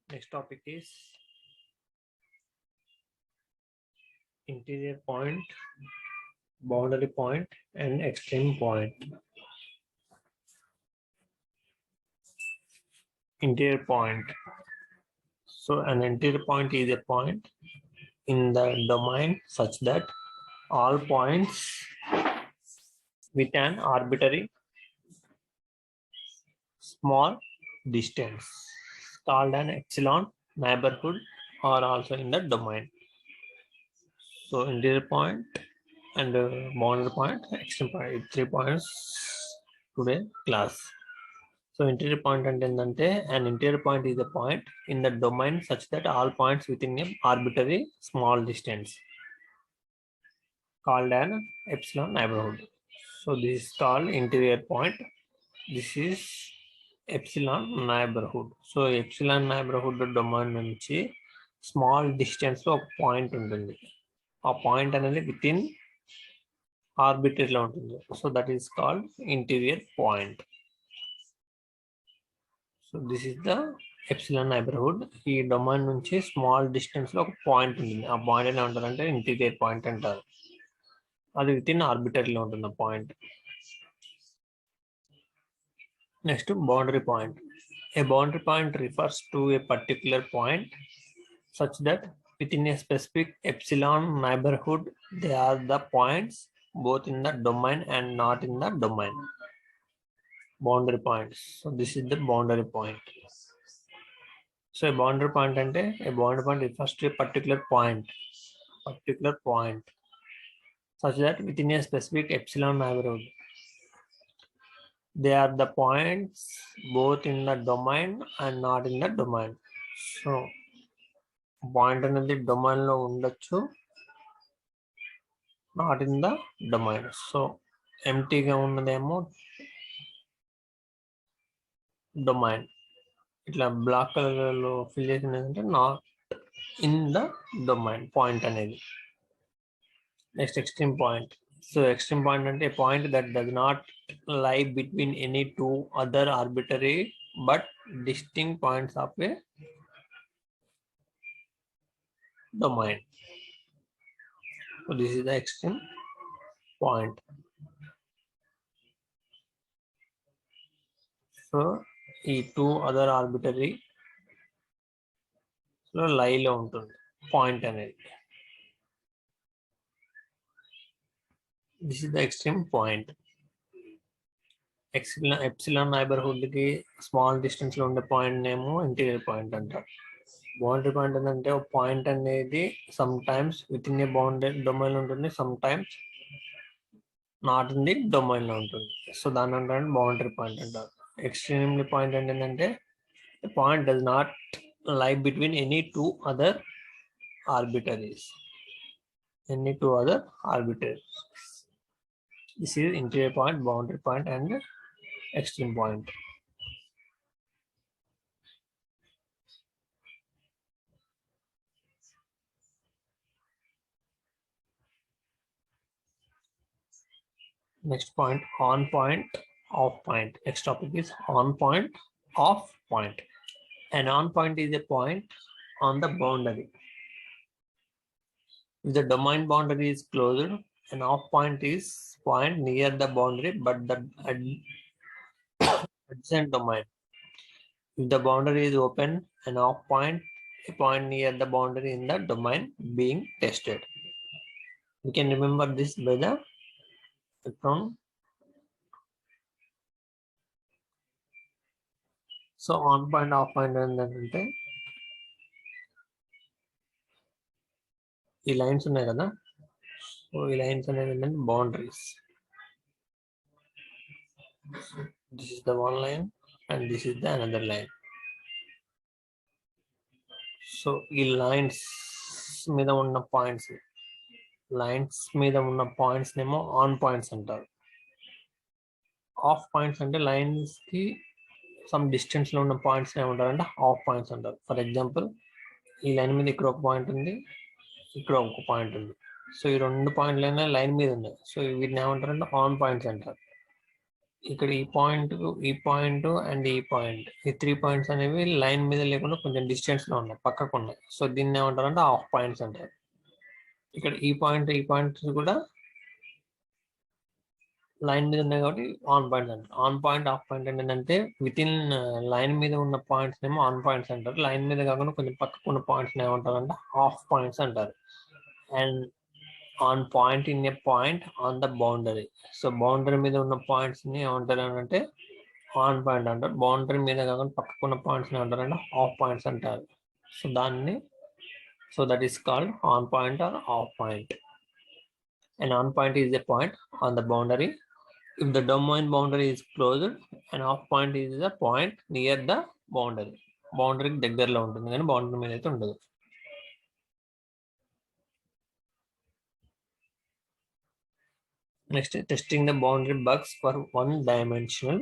Next topic is interior point, boundary point, and extreme point. Interior point. So an interior point is a point in the domain such that all points with an arbitrary small distance called an epsilon neighborhood are also in the domain. So interior point and boundary point, extreme point, 3 points today class. So interior point and an interior point is a point in the domain such that all points within an arbitrary small distance called an epsilon neighborhood. So this is called interior point. This is epsilon neighborhood. So epsilon neighborhood domain నుంచి small distance లో ఒక point ఉంటుంది. ఆ point అనేది with in ఆర్బిటరీలో ఉంటుంది. So that is called interior point. So this is the epsilon neighbourhood. ఈ domain నుంచి small distance లో ఒక పాయింట్ ఉంటుంది. ఆ పాయింట్ ఎలా ఉంటారంటే ఇంటీరియర్ పాయింట్ అంటారు. అది విత్ ఇన్ ఆర్బిటరీలో ఉంటుంది ఆ point. Next boundary point. A boundary point refers to a particular point such that within a specific epsilon neighborhood they are the points both in the domain and not in the domain. Boundary points. So this is the boundary point. So a boundary point and a boundary point refers to a particular point such that within a specific epsilon neighborhood they are the points both in the domain and not in the domain. So point అనేది domain లో ఉండొచ్చు, not in the domain. So ఎంటీగా ఉన్నదేమో domain, ఇట్లా black colour లో fill చేసింది ఏంటంటే not in the domain point అనేది. Next extreme point. So extreme point అంటే point that does not lie between any two other arbitrary but distinct points of a domain. So this is the extreme point. So ఈ two other arbitrary లైలో ఉంటుంది point అనేది. This is the extreme point. Epsilon neighbourhood కి small distance లో ఉండే point నేమో interior point అంటారు. Boundary point ఏంటంటే ఒక పాయింట్ అనేది sometimes within a boundary domain లో ఉంటుంది, sometimes not in the domain లో ఉంటుంది. సో దాని అంటే బౌండరీ పాయింట్ అంటారు. ఎక్స్ట్రీమ్లీ పాయింట్ ఏంటంటే point does not lie between any two other arbitraries. This is interior point, boundary point and extreme point. Next point, on point, off point. Next topic is on point, off point. An on point is a point on the boundary. If the domain boundary is closed, an off point is point near the boundary but the adjacent domain. If the boundary is open, an off point, a point near the boundary in the domain being tested. We can remember this by the from. So on point of point ఏంటంటే ఈ lines ఉన్నాయి కదా, so ఈ lines అనేది ఏంటంటే boundaries. This is the one line and this is the another line. So ఈ lines మీద ఉన్న పాయింట్స్ నేమో ఆన్ పాయింట్స్ అంటారు. ఆఫ్ పాయింట్స్ అంటే లైన్స్ కి సమ్ డిస్టెన్స్ లో ఉన్న పాయింట్స్ ఏమంటారంటే ఆఫ్ పాయింట్స్ అంటారు. ఫర్ ఎగ్జాంపుల్ ఈ లైన్ మీద ఇక్కడ ఒక పాయింట్ ఉంది, ఇక్కడ ఒక పాయింట్ ఉంది. సో ఈ రెండు పాయింట్లు అయినా లైన్ మీద ఉన్నాయి. సో వీటిని ఏమంటారంటే ఆన్ పాయింట్స్ అంటారు. ఇక్కడ ఈ పాయింట్ అండ్ ఈ పాయింట్, ఈ 3 పాయింట్స్ అనేవి లైన్ మీద లేకుండా కొంచెం డిస్టెన్స్ లో ఉన్నాయి, పక్కకు ఉన్నాయి. సో దీన్ని ఏమంటారు అంటే ఆఫ్ పాయింట్స్ అంటారు. ఇక్కడ ఈ పాయింట్స్ కూడా లైన్ మీద ఉన్నాయి కాబట్టి ఆన్ పాయింట్స్ అంటారు. ఆన్ పాయింట్, ఆఫ్ పాయింట్ ఏంటంటే విత్ ఇన్ లైన్ మీద ఉన్న పాయింట్స్ ఏమో ఆన్ పాయింట్స్ అంటారు. లైన్ మీద కాకుండా కొంచెం పక్కకు ఉన్న పాయింట్స్ ఏమంటారు అంటే ఆఫ్ పాయింట్స్ అంటారు. And on point in a point on the boundary. So boundary మీద ఉన్న పాయింట్స్ ని ఏమంటారు అంటే ఆన్ పాయింట్ అంటారు. బౌండరీ మీద కాకుండా పక్కకున్న పాయింట్స్ ఏమంటారు అంటే ఆఫ్ పాయింట్స్ అంటారు. So that is called on point or off point. An on point is a point on the boundary. If the domain boundary is closed, an off point is a point near the boundary. Boundary దగ్గరలో ఉంటుంది కానీ boundary మీద అయితే ఉండదు. Next, testing the boundary bugs for one-dimensional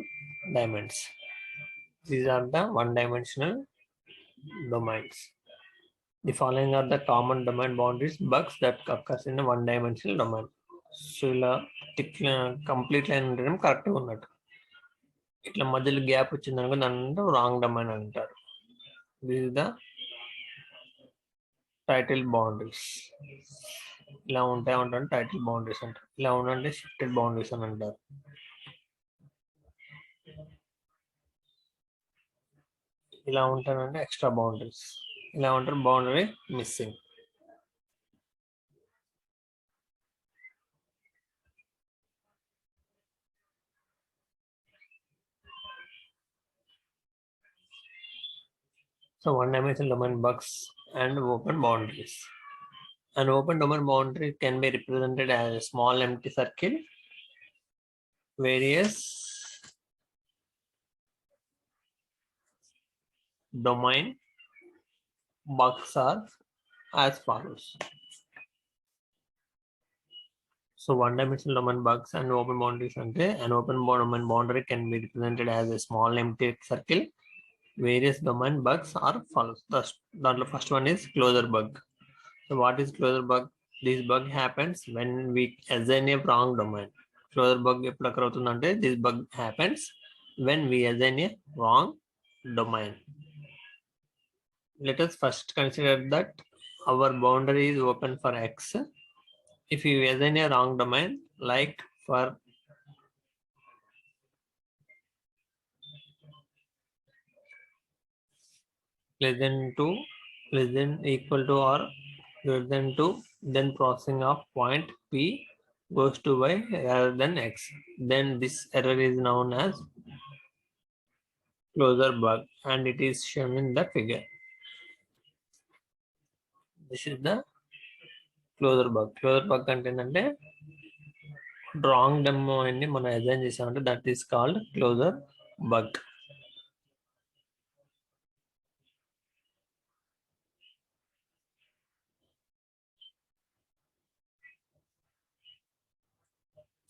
domains. These are the one-dimensional domains. The following are the common domain boundaries bugs that occurs in a one-dimensional domain. So ఇలా complete line ఉండడం కరెక్ట్గా ఉన్నట్టు. ఇట్లా మధ్యలో gap వచ్చింది అనుకో దాన్ని wrong domain అంటారు. This is the title boundaries. ఇలా ఉంటాయంటే టైటిల్ బౌండరీస్ అంటారు. ఇలా ఉండంటే షిఫ్టెడ్ బౌండరీస్ అని అంటారు. ఇలా ఉంటానంటే ఎక్స్ట్రా బౌండరీస్. ఇలా ఉంటారు boundary missing. So one-dimensional domain bugs and open boundaries. An open domain boundary can be represented as a small empty circle. Various domain bugs are as follows. So one-dimensional domain bugs and open boundaries ante an open domain boundary can be represented as a small empty circle. Various domain bugs are follows. The first one is closure bug. So what is closure bug? This bug happens when we assign a wrong domain. Closure bug eppudu occur avutundante this bug happens when we assign a wrong domain. Let us first consider that our boundary is open for x. If you assign a wrong domain, like for less than 2, less than equal to or greater than 2, then processing of point P goes to y rather than x. Then this error is known as closure bug and it is shown in the figure. This is the closure bug. Closure bug అంటే wrong domain ని మనం assign చేసామంటే that is called closure bug.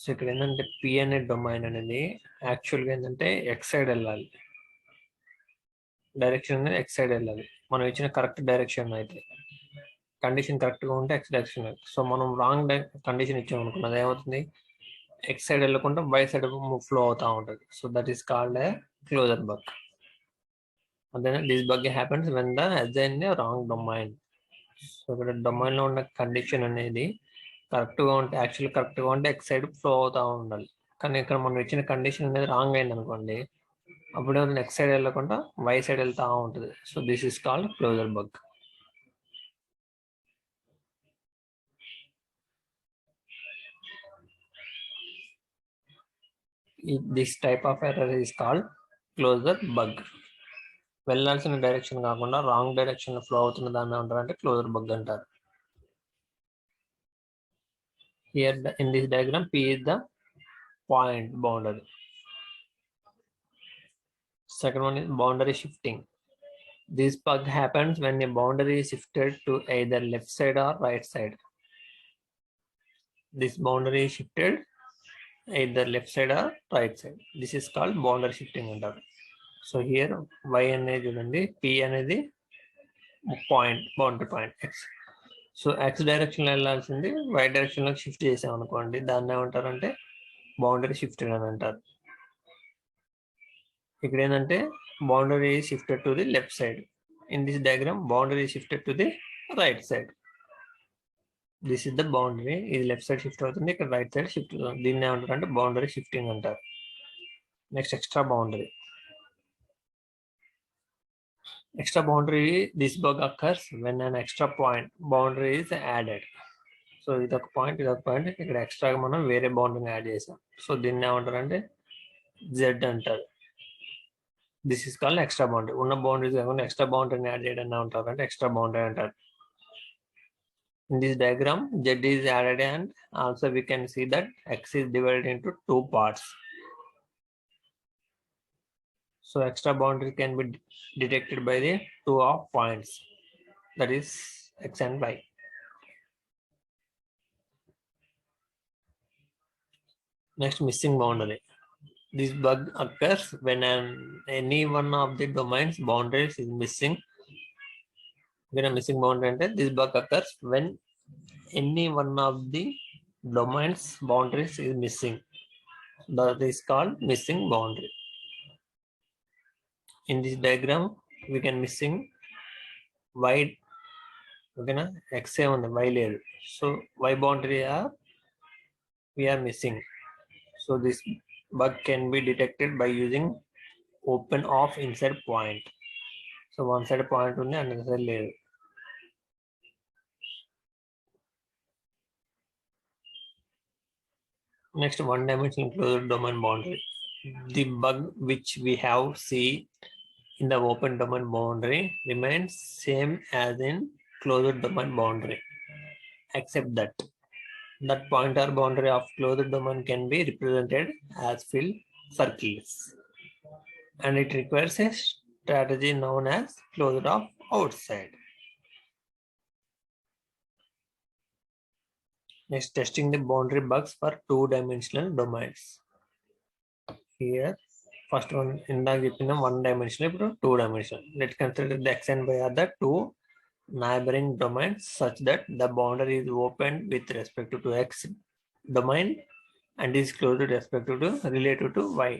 So ఇక్కడ ఏంటంటే P అనే domain అనేది actually ఏంటంటే X side వెళ్ళాలి. డైరెక్షన్ అనేది ఎక్స్ సైడ్ వెళ్ళాలి మనం ఇచ్చిన కరెక్ట్ డైరెక్షన్ అయితే. కండిషన్ కరెక్ట్గా ఉంటే ఎక్స్ డైరెక్షన్. సో మనం రాంగ్ కండిషన్ ఇచ్చామనుకున్నది ఏమవుతుంది, ఎక్స్ సైడ్ వెళ్ళకుండా వై సైడ్ ఫ్లో అవుతూ ఉంటుంది. So that is called a closure bug. అదే this bug happens when the assign a wrong domain. So ఇక్కడ డొమైన్లో ఉన్న కండిషన్ అనేది కరెక్ట్గా ఉంటే కరెక్ట్గా ఉంటే ఎక్స్ సైడ్ ఫ్లో అవుతూ ఉండాలి. కానీ ఇక్కడ మనం ఇచ్చిన కండిషన్ అనేది రాంగ్ అయింది అనుకోండి, అప్పుడు ఎక్స్ సైడ్ వెళ్ళకుండా వై సైడ్ వెళ్తూ ఉంటుంది. So this is called closure bug. This type of error is called closure bug. వెళ్ళాల్సిన డైరెక్షన్ కాకుండా రాంగ్ డైరెక్షన్ ఫ్లో అవుతున్న దాన్ని ఏమంటారంటే క్లోజర్ బగ్ అంటారు. Here in this diagram, P is the point boundary. Second one is boundary shifting. This bug happens when a boundary is shifted to either left side or right side. This boundary is shifted either left side or right side. This is called boundary shifting అంటారు. So here y అనేది చూడండి, P అనేది point, boundary point x. So X డైరెక్షన్లో వెళ్ళాల్సింది why డైరెక్షన్లోకి shift చేసాం అనుకోండి, దాన్ని ఏమంటారంటే బౌండరీ షిఫ్టెడ్ అని అంటారు. ఇక్కడ ఏంటంటే boundary is shifted to the left side. In this diagram, boundary is shifted to the right side. This is the boundary. ఇది left side shift అవుతుంది, ఇక్కడ right side shift అవుతుంది. దీన్ని ఏమంటారు అంటే boundary shifting అంటారు. Next extra boundary. Extra boundary, this bug occurs when an extra point boundary is added. So ఇదొక point, ఇక్కడ ఎక్స్ట్రాగా మనం వేరే బౌండరీని యాడ్ చేసాం. సో దీన్ని ఏమంటారు అంటే జెడ్ అంటారు. This is called extra boundary. ఉన్న బౌండరీస్ కాకుండా ఎక్స్ట్రా బౌండరీని యాడ్ చేయడం ఉంటారు అంటే ఎక్స్ట్రా బౌండరీ అంటారు. In this diagram, Z is added and also we can see that X is divided into two parts. So extra boundary can be detected by the two of points, that is X and Y. Next, missing boundary. This bug occurs when any one of the domains boundaries is missing. When a missing boundary ante, this bug occurs when any one of the domains boundaries is missing. That is called missing boundary. In this diagram, we can missing Y. Okay, na? X on the Y layer. So Y boundary we are missing. So this bug can be detected by using open off inside point. So one side point on the another side layer. Next, one dimensional closed domain boundary. The bug which we have seen in the open domain boundary remains same as in closed domain boundary, except that pointer boundary of closed domain can be represented as filled circles, and it requires a strategy known as closed off outside. Next, testing the boundary bugs for two-dimensional domains. Here, first one in the one-dimensional, two-dimensional. Let's consider the X and Y are the two neighboring domains such that the boundary is open with respect to X domain and is closed with respect to related to Y.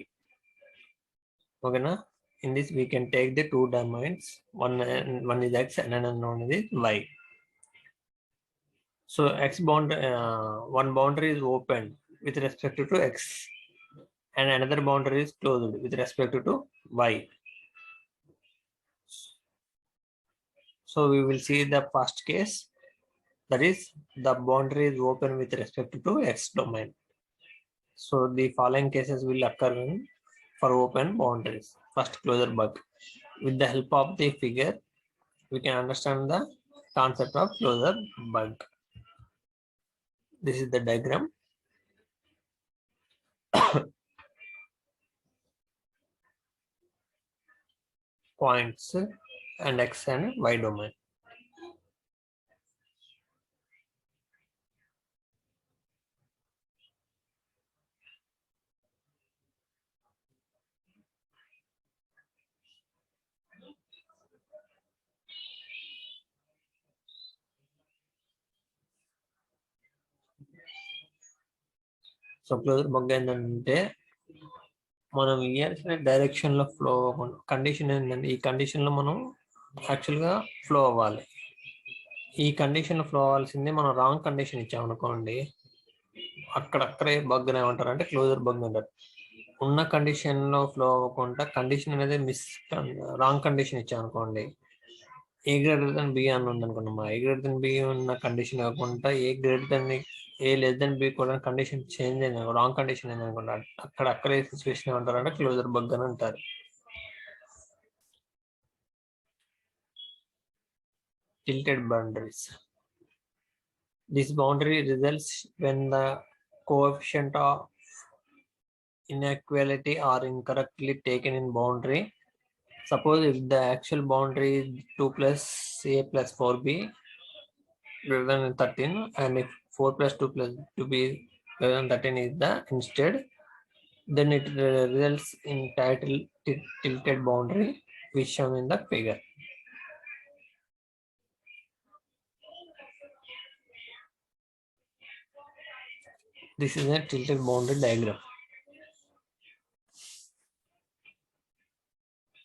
Okay, na? In this we can take the two domains. One is X and another one is Y. So X boundary, one boundary is open with respect to X and another boundary is closed with respect to Y. So we will see the first case, that is the boundary is open with respect to X domain. So the following cases will occur for open boundaries. First, closure bug. With the help of the figure, we can understand the concept of closure bug. This is the diagram. Points and X and Y domain. So closure bug ఏంటంటే మనం ఇయ్యాల్సిన direction లో flow అవ్వకుండా, condition ఏంటంటే ఈ condition లో మనం actual గా ఫ్లో అవ్వాలి. ఈ కండిషన్ లో ఫ్లో అవ్వాల్సింది మనం రాంగ్ కండిషన్ ఇచ్చామనుకోండి, అక్కడక్కడే బగ్ ఏమంటారు అంటే క్లోజర్ బగ్ అంటారు. ఉన్న కండిషన్ లో ఫ్లో అవ్వకుండా కండిషన్ అనేది రాంగ్ కండిషన్ ఇచ్చామనుకోండి, ఏ గ్రేటర్ దెన్ బి అని ఉంది అనుకున్నామా, ఏ గ్రేటర్ దెన్ బి ఉన్న కండిషన్ కాకుండా ఏ లెస్ దెన్ బి కూడా కండిషన్ చేంజ్ అయింది, రాంగ్ కండిషన్ అయింది అనుకుంటా, అక్కడే సిచ్యువేషన్ ఏమంటారు అంటే క్లోజర్ బగ్ అని అంటారు. Tilted boundaries. This boundary results when the coefficient of inequality are incorrectly taken in boundary. Suppose if the actual boundary is 2 plus a plus 4b greater than 13, and if 4 plus 2 plus 2b greater than 13 is the instead, then it results in tilted boundary, which shown in the figure. This is a tilted boundary diagram.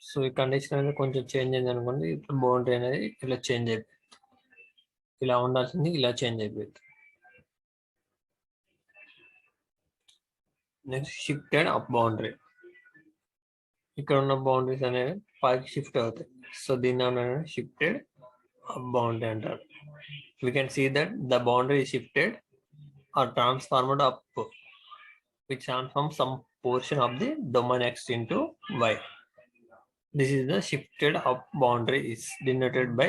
So ఈ condition అనేది కొంచెం change అయింది అనుకోండి, ఇప్పుడు boundary అనేది ఇలా change అయిపోయింది. ఇలా ఉండాల్సింది ఇలా చేంజ్ అయిపోయింది. Next shifted up boundary. ఇక్కడ ఉన్న బౌండరీస్ అనేవి పైకి షిఫ్ట్ అవుతాయి. సో దీన్ని ఏమన్నా షిఫ్టెడ్ అప్ బౌండరీ అంటారు. We can see that the boundary is shifted or transformed up, which transforms some portion of the domain X into Y. This is the shifted up boundary is denoted by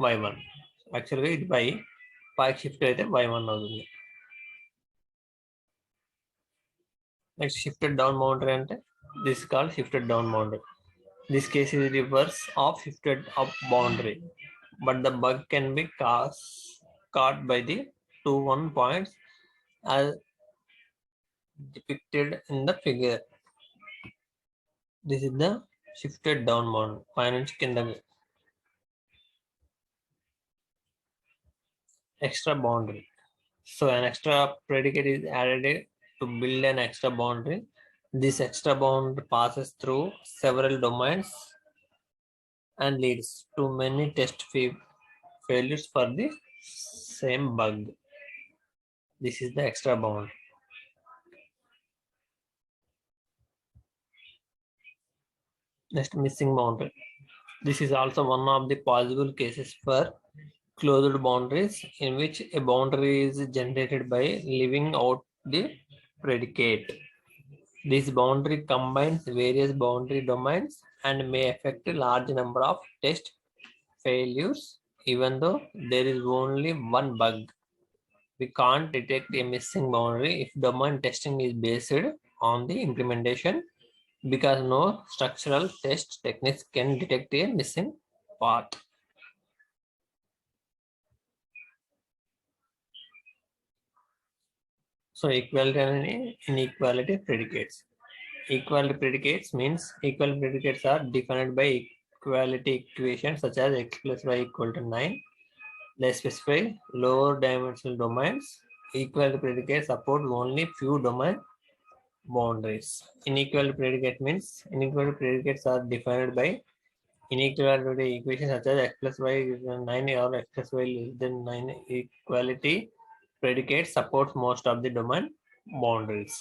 Y1. Actually, it by pike shift అయితే Y1 అవుతుంది. Next, shifted down boundary అంటే this is called shifted down boundary. This case is reverse of shifted up boundary, but the bug can be caught by the 2 1 points as depicted in the figure. This is the shifted down boundary. పై నుంచి కిందకి. Extra boundary. So an extra predicate is added to build an extra boundary. This extra boundary passes through several domains and leads to many test failures for the same bug. This is the extra boundary. Next, missing boundary. This is also one of the possible cases for closed boundaries in which a boundary is generated by leaving out the predicate. This boundary combines various boundary domains and may affect a large number of test failures even though there is only one bug. We can't detect a missing boundary if domain testing is based on the implementation, because no structural test techniques can detect a missing part. So equality and inequality predicates. Equality predicates means equality predicates are defined by equality equations such as x plus y equal to 9. They specify lower dimensional domains. Equality predicates support only few domain boundaries. Inequality predicate means inequality predicates are defined by inequality equations such as x plus y is 9 or x plus y less than 9. Equality predicate supports most of the domain boundaries.